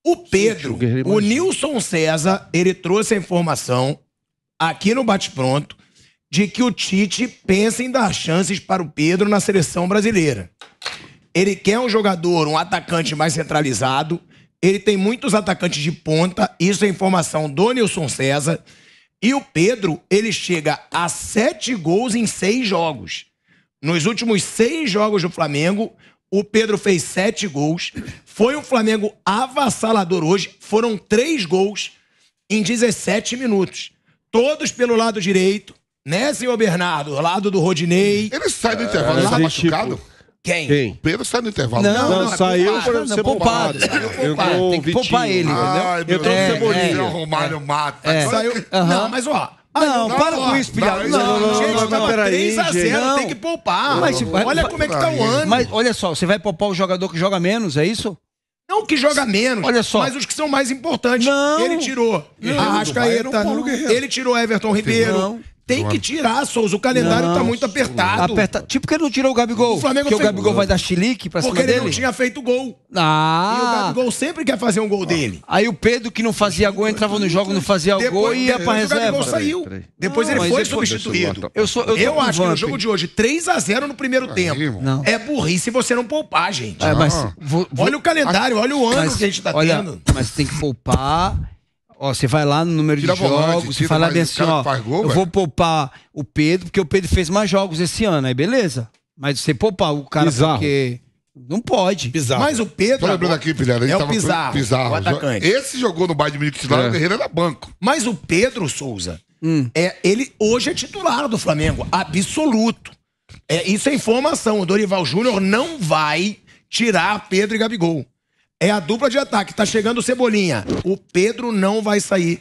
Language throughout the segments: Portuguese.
O Pedro, o Nilson César, ele trouxe a informação aqui no Bate-Pronto de que o Tite pensa em dar chances para o Pedro na seleção brasileira. Ele quer um jogador, um atacante mais centralizado. Ele tem muitos atacantes de ponta. Isso é informação do Nilson César. E o Pedro, ele chega a 7 gols em 6 jogos. Nos últimos 6 jogos do Flamengo, o Pedro fez 7 gols. Foi um Flamengo avassalador hoje. Foram 3 gols em 17 minutos. Todos pelo lado direito. Né, senhor Bernardo? Lado do Rodinei. Ele sai do intervalo, ele tá machucado? Quem? Pedro sai do intervalo. Não, saiu para ser poupado. Tem que poupar ele, entendeu? Entrou o Cebolinha. O Romário mata. Saiu. Não, mas ó. Não, para com isso, filha. Não, tava peraí, 3-0, tem que poupar. Mas, olha como é que tá o ano. Mas olha só, você vai poupar o jogador que joga menos, é isso? Não que joga menos, olha só, mas os que são mais importantes. Não. Ele tirou Arrascaeta, ele tirou Everton Ribeiro. Tem que tirar, Souza. O calendário tá muito apertado. Tipo que ele não tirou o Gabigol. Porque o Gabigol vai dar chilique pra cima dele. Porque ele não tinha feito gol. E o Gabigol sempre quer fazer um gol dele. Aí o Pedro, que não fazia gol, entrava no jogo, não fazia o gol e ia pra reserva. O Gabigol saiu. Depois ele foi substituído. Eu acho que no jogo de hoje, 3-0 no primeiro tempo. É burrice você não poupar, gente. Olha o calendário, olha o ano que a gente tá tendo. Mas tem que poupar. Ó, você vai lá no número de jogos, você fala bem assim, ó, eu vou poupar o Pedro, porque o Pedro fez mais jogos esse ano, aí beleza. Mas você poupar o cara porque... Não pode. Bizarro. Mas o Pedro... Tô lembrando aqui, Pilhara, é o Pizarro, o atacante. Esse jogou no Bayern de Munique titular, o Guerreiro era banco. Mas o Pedro Souza, ele hoje é titular do Flamengo, absoluto. Isso é informação, o Dorival Júnior não vai tirar Pedro e Gabigol. É a dupla de ataque. Tá chegando o Cebolinha. O Pedro não vai sair.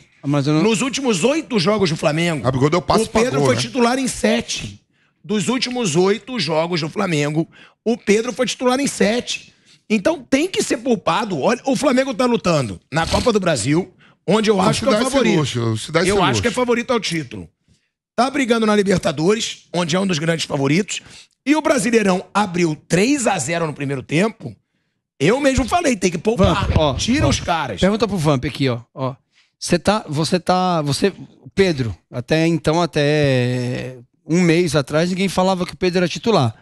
Nos últimos 8 jogos do Flamengo, o Pedro foi titular em 7. Dos últimos 8 jogos do Flamengo, o Pedro foi titular em 7. Então tem que ser poupado. Olha, o Flamengo tá lutando na Copa do Brasil, onde eu acho que é o favorito. Eu acho que é favorito ao título. Tá brigando na Libertadores, onde é um dos grandes favoritos. E o Brasileirão abriu 3-0 no primeiro tempo. Eu mesmo falei, tem que poupar. Vamp, tira os caras. Pergunta pro Vamp aqui, ó. Pedro, até um mês atrás, ninguém falava que o Pedro era titular.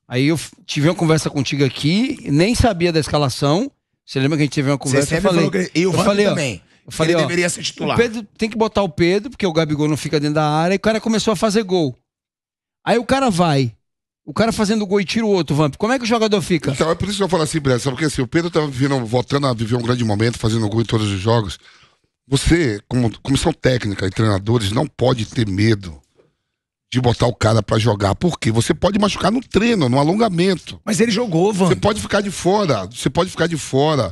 Aí eu tive uma conversa contigo aqui, nem sabia da escalação. Você lembra que a gente teve uma conversa? E o Vamp também. Eu falei, ele deveria ser titular. O Pedro, tem que botar o Pedro, porque o Gabigol não fica dentro da área, e o cara começou a fazer gol. Aí o cara fazendo gol e tira o outro, Vamp. Como é que o jogador fica? Então, é por isso que eu falo assim, Bressa, porque assim, o Pedro tá voltando a viver um grande momento, fazendo gol em todos os jogos. Você, como comissão técnica e treinadores, não pode ter medo de botar o cara pra jogar. Por quê? Você pode machucar no treino, no alongamento. Mas ele jogou, Vamp. Você pode ficar de fora.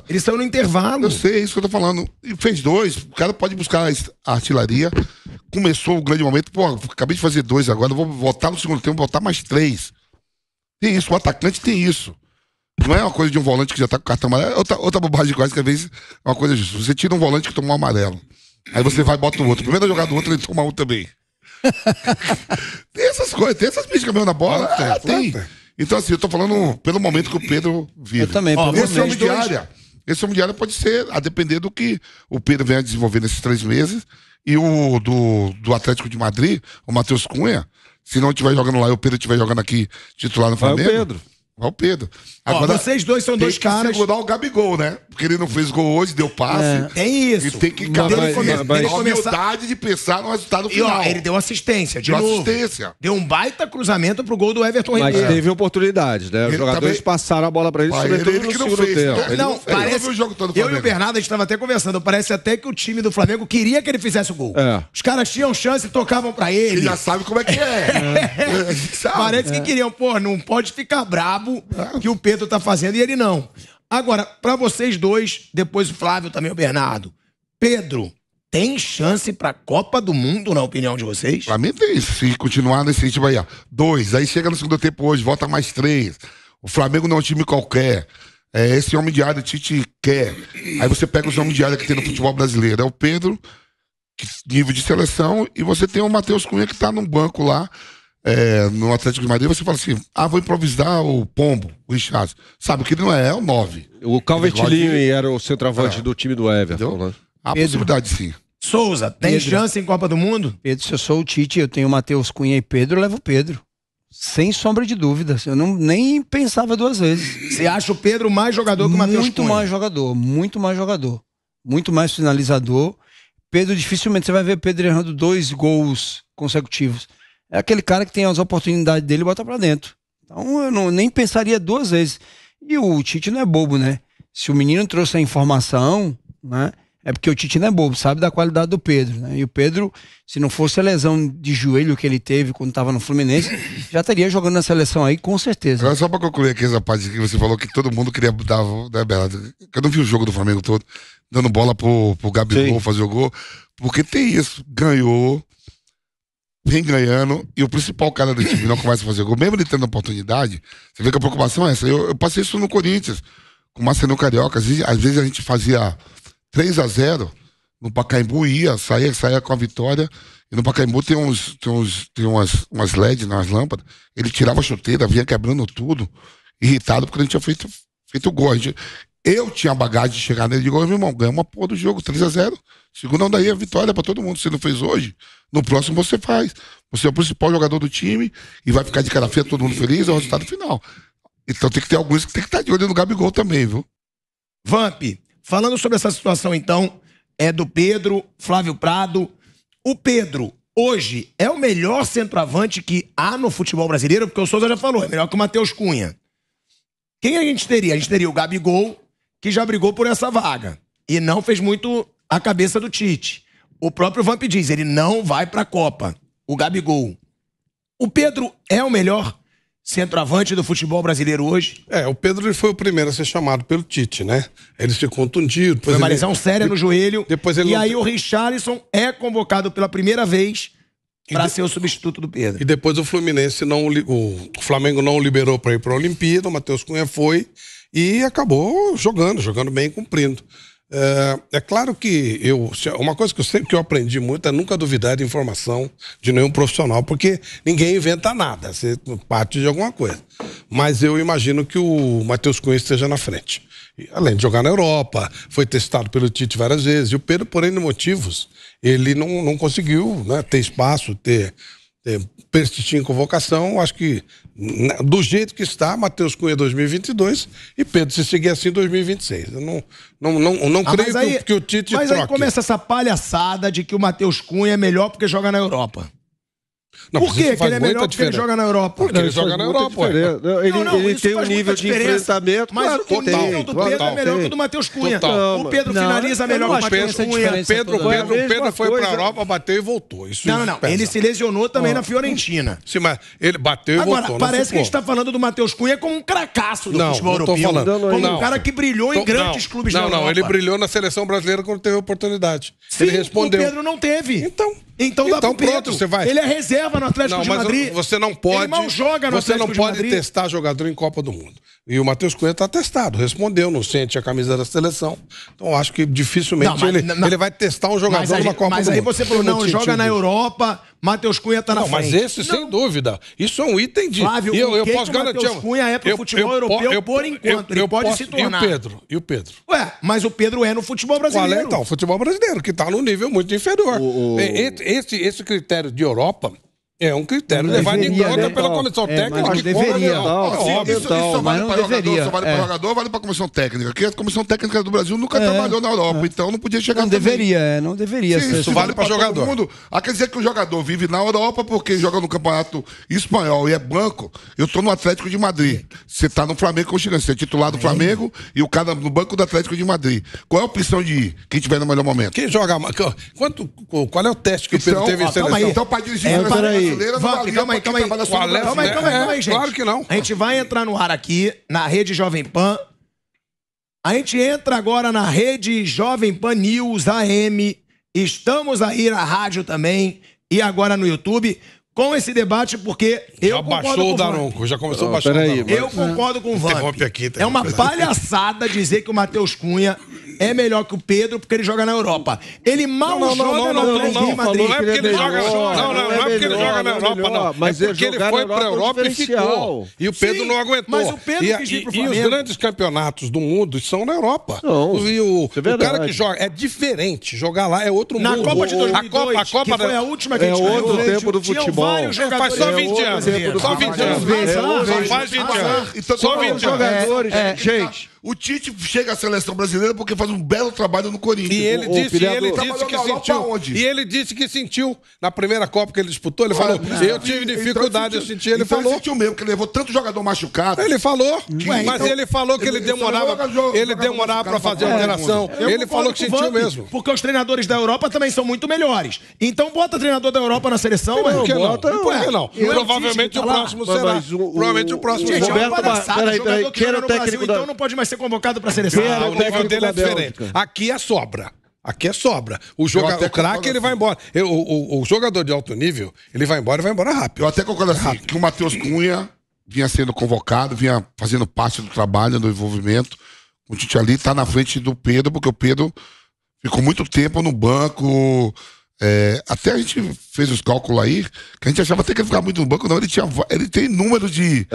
Eles estão no intervalo. Eu sei, isso que eu tô falando. E fez 2, o cara pode buscar a artilharia. Começou o grande momento, acabei de fazer 2 agora, vou voltar no segundo tempo, botar mais 3. Tem isso, o atacante tem isso. Não é uma coisa de um volante que já tá com cartão amarelo. Outra bobagem quase que às vezes é uma coisa disso. Você tira um volante que tomou um amarelo. Aí você vai e bota o outro. Primeiro jogada do outro, ele toma um também. Tem essas coisas, tem essas místicas mesmo na bola. Tem. Então, assim, eu tô falando pelo momento que o Pedro vive. Eu também. Esse homem de área. Esse homem de área pode ser, a depender do que o Pedro venha desenvolver nesses 3 meses. E o do Atlético de Madrid, o Matheus Cunha, se não estiver jogando lá e o Pedro estiver jogando aqui titular no Flamengo. Vai o Pedro. Agora, vocês dois são 2 caras. Tem que segurar o Gabigol, né? Porque ele não fez gol hoje, deu passe. Tem isso. E tem que a humildade de pensar no resultado final. Ele deu assistência, de novo. Deu um baita cruzamento pro gol do Everton Ribeiro. Mas teve oportunidades, né? Os jogadores passaram a bola pra ele, sobretudo no segundo tempo. Não, parece... Eu e o Bernardo, a gente estava até conversando, parece até que o time do Flamengo queria que ele fizesse o gol. Os caras tinham chance e tocavam pra ele. Ele já sabe como é que é. Parece que queriam, não pode ficar brabo que o Pedro tá fazendo e ele não. Agora, pra vocês dois, depois o Flávio também, o Bernardo, Pedro, tem chance pra Copa do Mundo, na opinião de vocês? Pra mim tem, se continuar nesse ritmo aí, 2, aí chega no segundo tempo hoje, volta mais 3. O Flamengo não é um time qualquer. Esse homem de área, o Tite quer. Aí você pega os homens de área que tem no futebol brasileiro. É o Pedro, nível de seleção, e você tem o Matheus Cunha que tá num banco lá. no Atlético de Madrid, você fala assim, vou improvisar o Pombo, o Richard. Sabe que ele não é o 9. O Calvert-Lewin era o centroavante do time do Everton. Né? Há possibilidade, sim. Souza, tem chance em Copa do Mundo? Pedro, se eu sou o Tite, eu tenho o Matheus Cunha e Pedro, eu levo o Pedro. Sem sombra de dúvidas. Eu nem pensava 2 vezes. Você acha o Pedro mais jogador que o Matheus Cunha? Muito mais jogador, muito mais jogador. Muito mais finalizador. Pedro, dificilmente você vai ver Pedro errando 2 gols consecutivos. É aquele cara que tem as oportunidades dele e bota pra dentro. Então eu nem pensaria 2 vezes. E o Tite não é bobo, né? Se o menino trouxe a informação, né? É porque o Tite não é bobo, sabe da qualidade do Pedro, né? E o Pedro, se não fosse a lesão de joelho que ele teve quando estava no Fluminense, já estaria jogando na seleção aí, com certeza. Agora, só para concluir aqui essa parte que você falou que todo mundo queria dar, né, Bela? Eu não vi o jogo do Flamengo todo, dando bola pro Gabigol fazer o gol, porque tem isso, ganhou, vem ganhando, e o principal cara do time não começa a fazer gol, mesmo ele tendo oportunidade, você vê que a preocupação é essa. Eu passei isso no Corinthians, com o Marcelo Carioca, às vezes a gente fazia 3-0, no Pacaembu saía com a vitória, e no Pacaembu tem umas LED nas lâmpadas, ele tirava a chuteira, vinha quebrando tudo, irritado porque a gente tinha feito gol. Eu tinha a bagagem de chegar nele e digo, meu irmão, ganha uma porra do jogo, 3-0, segundo daí a vitória pra todo mundo, você não fez hoje, no próximo você faz, você é o principal jogador do time, e vai ficar de cara feia, todo mundo feliz, é o resultado final. Então tem que ter alguns que tem que estar de olho no Gabigol também, viu? Vamp, falando sobre essa situação, então, do Pedro, Flávio Prado. O Pedro, hoje, é o melhor centroavante que há no futebol brasileiro, porque o Souza já falou, é melhor que o Matheus Cunha. Quem a gente teria? A gente teria o Gabigol, que já brigou por essa vaga, e não fez muito a cabeça do Tite. O próprio Vamp diz, ele não vai pra Copa, o Gabigol. O Pedro é o melhor centroavante do futebol brasileiro hoje? O Pedro ele foi o primeiro a ser chamado pelo Tite, né? Ele se contundiu. Foi uma lesão séria no joelho. E aí o Richarlison é convocado pela primeira vez para ser o substituto do Pedro. E depois o Fluminense o Flamengo não liberou para ir para a Olimpíada, o Matheus Cunha foi e acabou jogando bem e cumprindo. É claro que uma coisa que eu aprendi muito é nunca duvidar de informação de nenhum profissional, porque ninguém inventa nada, você parte de alguma coisa. Mas eu imagino que o Matheus Cunha esteja na frente. E, além de jogar na Europa, foi testado pelo Tite várias vezes, e o Pedro, por N motivos, ele não conseguiu, né, ter espaço, persistir em convocação. Acho que do jeito que está, Matheus Cunha 2022 e Pedro, se seguir assim, 2026. Eu não creio que o Tite troque. Mas aí começa essa palhaçada de que o Matheus Cunha é melhor porque joga na Europa. Por que ele é melhor porque ele joga na Europa? Porque ele joga na Europa. Ele tem um nível de enfrentamento. Mas o nível do Pedro é melhor que o do Matheus Cunha. O Pedro finaliza melhor que o Matheus Cunha. O Pedro foi pra Europa, bateu e voltou. Não. Ele se lesionou também na Fiorentina. Sim, mas ele bateu e voltou. Agora, parece que a gente tá falando do Matheus Cunha como um cracaço do futebol europeu. Como um cara que brilhou em grandes clubes da Europa. Não, ele brilhou na seleção brasileira quando teve a oportunidade. Ele respondeu. O Pedro não teve. Então dá pro Pedro. Você vai. Ele é reserva no Atlético de Madrid. Você não pode. Ele mal joga no Atlético de Madrid. Você não pode testar jogador em Copa do Mundo. E o Matheus Cunha tá testado, respondeu, não sente a camisa da seleção. Então acho que dificilmente ele vai testar um jogador numa Copa do Mundo. Mas aí você falou, não, joga na Europa, Matheus Cunha tá na frente. Mas esse, sem dúvida. Isso é um item de... Flávio, eu posso garantir. Matheus Cunha é pro futebol europeu por enquanto. Ele pode se tornar. E o Pedro? Ué, mas o Pedro é no futebol brasileiro. Qual é, então? O futebol brasileiro, que tá num nível muito inferior. Esse critério de Europa é um critério levado em conta pela comissão técnica. Mas deveria. Isso vale para jogador, isso vale para jogador, vale para a comissão técnica. Porque a comissão técnica do Brasil nunca trabalhou na Europa, então não podia chegar também. Não deveria. Isso vale para jogador. Quer dizer que o jogador vive na Europa porque joga no campeonato espanhol e é banco. Eu tô no Atlético de Madrid. Você tá no Flamengo, você é titular do Flamengo e o cara no banco do Atlético de Madrid. Qual é a opção de ir? Quem tiver no melhor momento? Quem joga... Qual é o teste que o Pedro teve em seleção? Então, para dirigir a Calma aí, gente. Claro que não. A gente vai entrar no ar aqui, na Rede Jovem Pan. A gente entra agora na Rede Jovem Pan News AM. Estamos aí na rádio também e agora no YouTube com esse debate, porque já baixou o Daronco, já começou a baixar o Daronco. Eu concordo com o Vamp. É uma palhaçada dizer que o Matheus Cunha é melhor que o Pedro porque ele joga na Europa. Ele mal joga no Atlético de Madrid. Não é porque ele joga não é porque ele joga na Europa, não. Mas é porque ele foi pra Europa e ficou. E o Pedro não aguentou. Mas o Pedro quis vir pro Flamengo. E os grandes campeonatos do mundo são na Europa. E o cara que joga é diferente. Jogar lá é outro mundo. Na Copa de 2002, a Copa foi a última que a gente ganhou. É outro tempo do futebol. Faz só 20 anos. Só 20 anos. Só faz 20 anos. Só 20 jogadores, gente. O Tite chega à seleção brasileira porque faz um belo trabalho no Corinthians. E ele disse que sentiu. E ele disse que sentiu na primeira Copa que ele disputou. Ele falou: eu tive dificuldade, eu senti. Ele falou. Ele sentiu mesmo, que ele levou tanto jogador machucado. Ele falou. Mas ele falou que ele demorava pra fazer a alteração. Ele falou que sentiu mesmo. Porque os treinadores da Europa também são muito melhores. Então bota treinador da Europa na seleção. Por que não? Provavelmente o próximo será. Provavelmente o próximo será. Roberto, quem era o técnico da... Então não pode mais ser convocado para a seleção. O nível dele é diferente. Aqui é sobra. Aqui é sobra. O craque, ele vai embora. O jogador de alto nível, ele vai embora rápido. Eu até concordo assim, que o Matheus Cunha vinha sendo convocado, vinha fazendo parte do trabalho, do envolvimento. O Tite ali tá na frente do Pedro, porque o Pedro ficou muito tempo no banco. Até a gente fez os cálculos aí, que a gente achava até que ele ficava muito no banco, não. Ele tem número de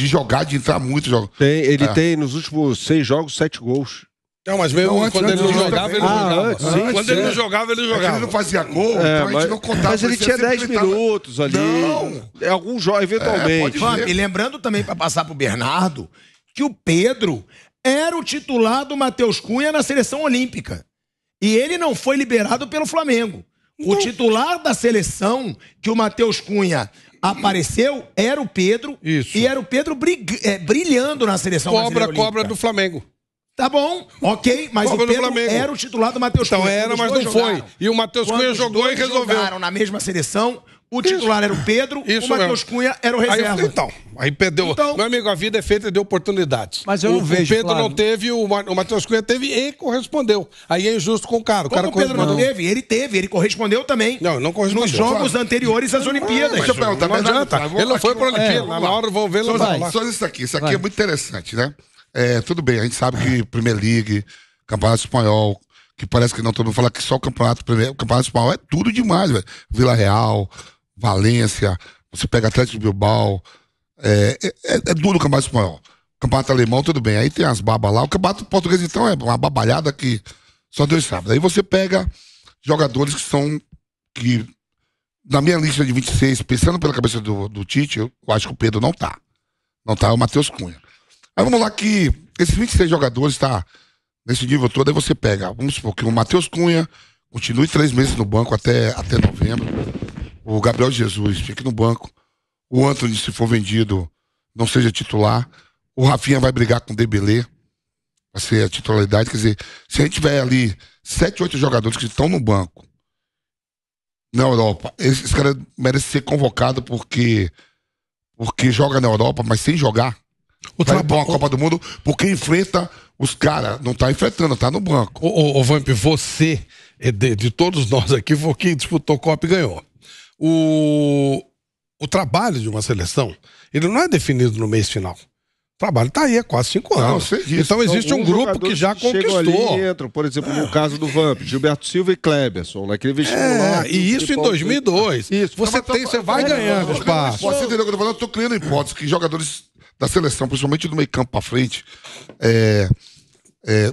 jogar, de entrar muito. Ele tem, nos últimos 6 jogos, 7 gols. Não, mas mesmo quando ele não jogava, ele jogava. Quando ele não jogava, ele jogava. Ele não fazia gol, então a gente não contava. Mas ele tinha 10 minutos ali. Não. Algum jogo, eventualmente. E lembrando também, para passar pro Bernardo, que o Pedro era o titular do Matheus Cunha na seleção olímpica. E ele não foi liberado pelo Flamengo. O titular da seleção que o Matheus Cunha apareceu era o Pedro. Isso. E era o Pedro brilhando na seleção brasileira olímpica. Cobra do Flamengo. Tá bom, ok, mas o Pedro era o titular do Matheus Cunha. Então era, mas não foi. E o Matheus Cunha jogou e resolveu. Jogaram na mesma seleção, o titular era o Pedro, o Matheus Cunha era o reserva. Aí perdeu. Meu amigo, a vida é feita de oportunidades. Mas eu não vejo, o Pedro não teve, o Matheus Cunha teve e correspondeu. Aí é injusto com o cara. O Pedro não teve? Ele correspondeu também. Não correspondeu. Nos jogos anteriores às Olimpíadas. Não adianta. Ele não foi para a Olimpíada. Na hora vão ver, só isso aqui. Isso aqui é muito interessante, né? Tudo bem, a gente sabe que Premier League, Campeonato Espanhol, que parece que não, todo mundo fala que só o Campeonato Espanhol é tudo demais, velho. Vila Real, Valência, você pega Atlético de Bilbao, é duro o Campeonato Espanhol. Campeonato Alemão, tudo bem, aí tem as babas lá. O Campeonato Português, então, é uma babalhada que só Deus sabe. Aí você pega jogadores que na minha lista de 26, pensando pela cabeça do Tite, eu acho que o Pedro não tá. Não tá, é o Matheus Cunha. Aí vamos lá que esses 26 jogadores tá nesse nível todo, aí você pega, vamos supor que o Matheus Cunha continue 3 meses no banco até novembro, o Gabriel Jesus fique no banco, o Antony, se for vendido, não seja titular, o Rafinha vai brigar com o Dembélé pra ser a titularidade, quer dizer, se a gente tiver ali 7, 8 jogadores que estão no banco na Europa, esse cara merece ser convocado porque joga na Europa, mas sem jogar. Vai pra uma Copa do Mundo porque enfrenta os caras, não tá enfrentando, tá no banco. Ô Vamp, você, de todos nós aqui, foi quem disputou Copa e ganhou. O trabalho de uma seleção, ele não é definido no mês final. O trabalho tá aí há quase 5 anos. Então existe um grupo que já conquistou. Ali entram, por exemplo, no caso do Vamp, Gilberto Silva e Kleberson, naquele vestibular. E isso em 2002. Isso. Você vai ganhando espaço. Você entendeu o que eu tô falando? Eu tô criando hipótese que jogadores da seleção, principalmente do meio campo pra frente,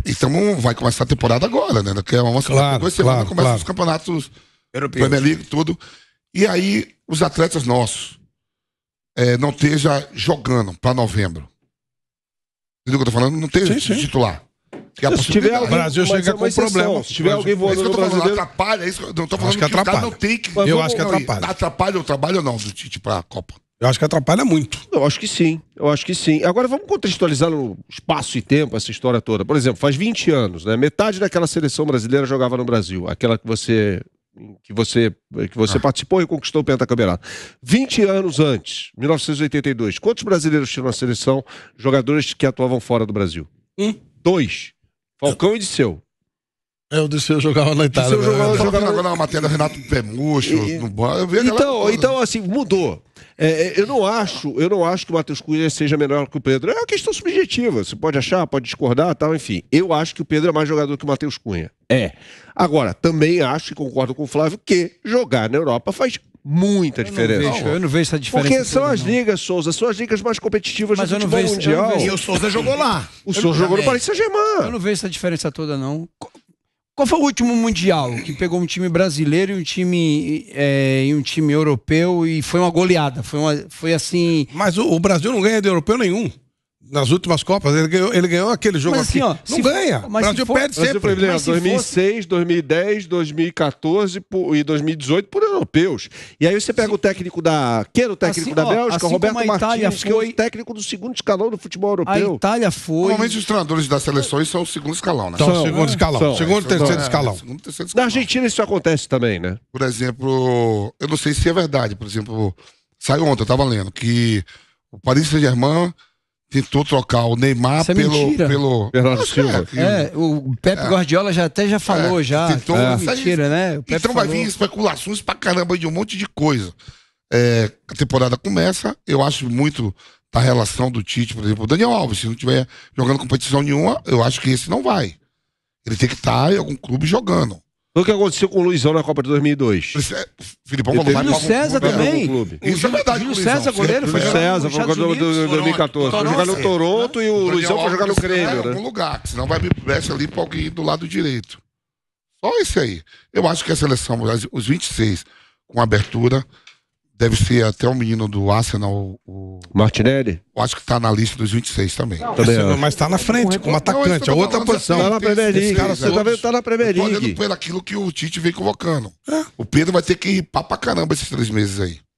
então vai começar a temporada agora, né? Que é uma semana, 2 semanas começam os campeonatos europeus, Premier League, tudo. E aí os atletas nossos não esteja jogando pra novembro. Entendeu o que eu tô falando? Não esteja titular. Se tiver alguém, o Brasil chega com problema. Se tiver alguém voando no brasileiro, atrapalha isso. Não tô falando que atrapalha. Não tem que. Eu acho que atrapalha. Atrapalha o trabalho ou não do Tite pra Copa? Eu acho que atrapalha muito. Eu acho que sim. Agora vamos contextualizar no espaço e tempo essa história toda. Por exemplo, faz 20 anos, né? Metade daquela seleção brasileira jogava no Brasil. Aquela que você participou e conquistou o pentacampeonato. 20 anos antes, 1982, quantos brasileiros tinham na seleção jogadores que atuavam fora do Brasil? 2. Falcão e Disseu. O Dirceu jogava na Itália. Eu jogava agora na matéria do Renato Pemucho. Então, assim, mudou. Eu não acho que o Matheus Cunha seja melhor que o Pedro. É uma questão subjetiva. Você pode achar, pode discordar, tal, enfim. Eu acho que o Pedro é mais jogador que o Matheus Cunha. Agora, também acho e concordo com o Flávio que jogar na Europa faz muita diferença. Eu não vejo essa diferença. Porque são as ligas, Souza, são as ligas mais competitivas do futebol mundial. E o Souza jogou lá. O Souza jogou no Paris Saint-Germain. Eu não vejo essa diferença toda, não. Qual foi o último Mundial que pegou um time brasileiro e um time europeu e foi uma goleada? Foi assim... Mas o Brasil não ganha de europeu nenhum. Nas últimas Copas, ele ganhou aquele jogo assim, aqui. Não ganha. O Brasil perde sempre. 2006, 2010, 2014 e 2018 por europeus. E aí você pega o técnico da... Quem era o técnico da Bélgica? Roberto Martins, que é o técnico do segundo escalão do futebol europeu. A Itália foi... Normalmente os treinadores das seleções são o segundo escalão, né? São o segundo escalão. Segundo e terceiro escalão. Na Argentina isso acontece também, né? Por exemplo, eu não sei se é verdade. Por exemplo, saiu ontem, eu tava lendo, que o Paris Saint-Germain tentou trocar o Neymar pelo Silva. O Pepe Guardiola já falou Tentou, mentira, né? O Pepe então vai vir especulações pra caramba de um monte de coisa. A temporada começa, eu acho muito da relação do Tite, por exemplo, o Daniel Alves, se não estiver jogando competição nenhuma, eu acho que esse não vai. Ele tem que estar em algum clube jogando. Foi o que aconteceu com o Luizão na Copa de 2002. Filipão falou, Júlio César também. Isso é verdade. Júlio César, goleiro, foi César, foi jogador do 2014. Foi jogar no Toronto e o Luizão foi jogar no Grêmio, né? Em algum lugar, senão vai abrir brecha ali pra alguém do lado direito. Só esse aí. Eu acho que a seleção, os 26, com abertura, deve ser até o menino do Arsenal, o Martinelli. Eu acho que tá na lista dos 26 também. Mas tá na frente, como atacante, a outra posição. Tá na Premier League. Tá na Premier League. Tô olhando pelo aquilo que o Tite vem convocando. O Pedro vai ter que ripar pra caramba esses 3 meses aí.